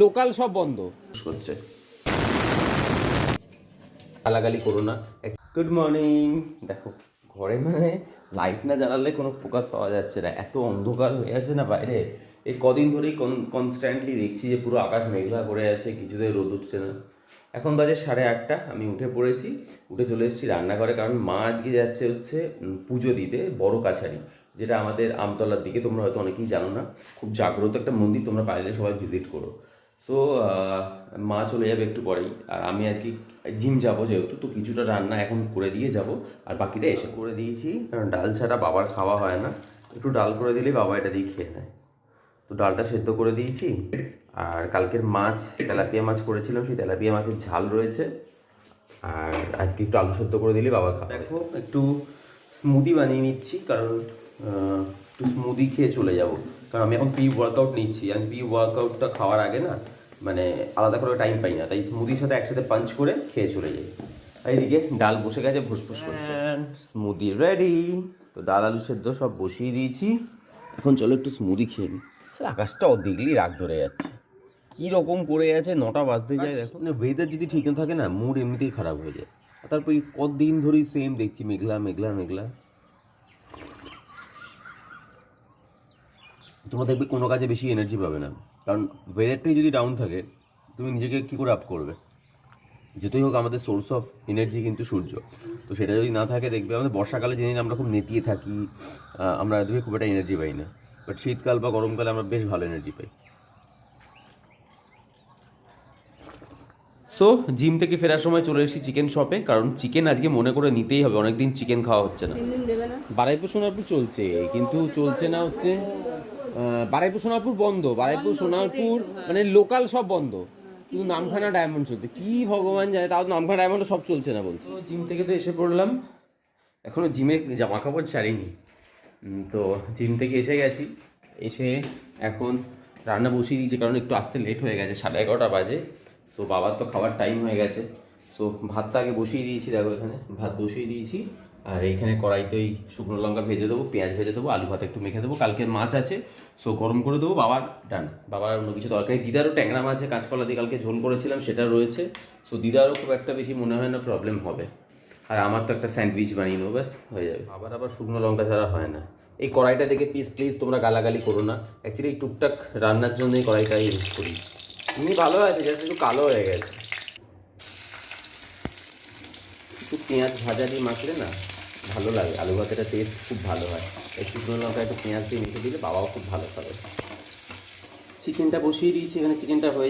Local সব বন্ধ করছে, গালাগালি করো না। Good morning. দেখো ঘরে মানে লাইট না জ্বালালে কোনো ফোকাস পাওয়া যাচ্ছে না, এত অন্ধকার হয়ে আছে না বাইরে। এই কদিন ধরেই কনস্ট্যান্টলি দেখছি যে পুরো আকাশ মেঘলা করে আছে, কিছুতেই রোদ উঠছে না। এখন বাজে 8:30, আমি উঠে পড়েছি, উঠে চলে এসেছি রান্নাঘরে, কারণ মা আজকে যাচ্ছে হচ্ছে পুজো দিতে বড় কাছারি, যেটা আমাদের আমতলার দিকে, তোমরা হয়তো অনেকেই জানো না, খুব জাগ্রত একটা মন্দির, তোমরা পারলে সবাই ভিজিট করো। সো মা চলে যাবে একটু পরেই, আর আমি আজকে জিম যাবো যেহেতু, তো কিছুটা রান্না এখন করে দিয়ে যাব, আর বাকিটা এসে করে দিয়েছি, কারণ ডাল ছাড়া বাবার খাওয়া হয় না। একটু ডাল করে দিলেই বাবা এটা দিয়ে খেয়ে নেয়। তো ডালটা সেদ্ধ করে দিয়েছি, আর কালকের মাছ, তেলাপিয়া মাছ করেছিলাম, সেই তেলাপিয়া মাছের ঝাল রয়েছে, আর আজকে একটু আলু সেদ্ধ করে দিলেই বাবা খাবে। দেখো একটু স্মুদি বানিয়ে নিচ্ছি, কারণ একটু স্মুদি খেয়ে চলে যাব, কারণ আমি এখন প্রি ওয়ার্কআউট নিচ্ছি। আমি প্রি ওয়ার্কআউটটা খাওয়ার আগে না মানে আলাদা করে টাইম পাই না, তাই স্মুদির সাথে একসাথে পাঞ্চ করে খেয়ে চলে যাই। আর এইদিকে ডাল বসে গেছে, ফুসফুস করছে, স্মুদি রেডি। তো ডাল আলু সেদ্ধ সব বসিয়ে দিয়েছি, এখন চলো একটু স্মুদি খেয়ে নিই। আকাশটাও দেখলেই রাগ ধরে যাচ্ছে, কী রকম করে আছে, 9টা বাজতে যায়। দেখো না, ওয়েদার যদি ঠিক না থাকে না, মুড এমনিতেই খারাপ হয়ে যায়। আর তারপর এই কদিন ধরেই সেম দেখছি, মেঘলা মেঘলা মেঘলা। তোমরা দেখবে কোনো কাজে বেশি এনার্জি পাবে না, কারণ ওয়েদারটাই যদি ডাউন থাকে, তুমি নিজেকে কী করে আপ করবে? যতই হোক আমাদের সোর্স অফ এনার্জি কিন্তু সূর্য, তো সেটা যদি না থাকে, দেখবে আমাদের বর্ষাকালে যেদিন আমরা খুব নেতিয়ে থাকি, আমরা দেখবে খুব একটা এনার্জি পাই না, বাট শীতকাল বা গরমকালে আমরা বেশ ভালো এনার্জি পাই। সো জিম থেকে ফেরার সময় চলে এসেছি চিকেন শপে, কারণ চিকেন আজকে মনে করে নিতেই হবে, অনেকদিন চিকেন খাওয়া হচ্ছে না। বারাইপুর সোনারপুর চলছে, কিন্তু চলছে না হচ্ছে বারাইপুর সোনারপুর বন্ধ, বারাইপুর সোনারপুর মানে লোকাল সব বন্ধ, শুধু নামখানা ডায়মন্ড চলছে। কি ভগবান জানে, তাও নামখানা ডায়মন্ড সব চলছে না বলছে। জিম থেকে তো এসে পড়লাম, এখনও জিমে জামা কাপড় ছাড়িনি। তো জিম থেকে এসে গেছি, এসে এখন রান্না বসিয়ে দিয়েছি, কারণ একটু আসতে লেট হয়ে গেছে, 11:30 বাজে। সো বাবার তো খাওয়ার টাইম হয়ে গেছে। সো ভাতটা আগে বসিয়ে দিয়েছি, দেখো এখানে ভাত বসিয়ে দিয়েছি, আর এইখানে কড়াইতেই শুকনো লঙ্কা ভেজে দেবো, পেঁয়াজ ভেজে দেবো, আলু ভাত একটু মেখে দেবো, কালকের মাছ আছে, সো গরম করে দেবো। বাবার ডান, বাবার অন্য কিছু দরকারি। দিদারও ট্যাংরা মাছে কাঁচকলা দিয়ে কালকে ঝোল করেছিলাম, সেটা রয়েছে। সো দিদারও খুব একটা বেশি মনে হয় না প্রবলেম হবে, আর আমার তো একটা স্যান্ডউইচ বানিয়ে দেবো, ব্যাস হয়ে যাবে। আবার শুকনো লঙ্কা ছাড়া হয় না। এই কড়াইটা দেখে প্লিজ তোমরা গালাগালি করো না, অ্যাকচুয়ালি এই টুকটাক রান্নার জন্য এই কড়াইটাই ইউজ করি। এমনি ভালো আছে, জাস্ট একটু কালো হয়ে গেছে। একটু পেঁয়াজ ভাজা দিয়ে মাখলে না ভালো লাগে, আলু ভাতেটা টেস্ট খুব ভালো হয়। এই শুকনো লঙ্কা একটু পেঁয়াজ দিয়ে মেখে দিলে বাবাও খুব ভালো খাবে। চিকেনটা বসিয়ে দিয়েছি, এখানে চিকেনটা হয়ে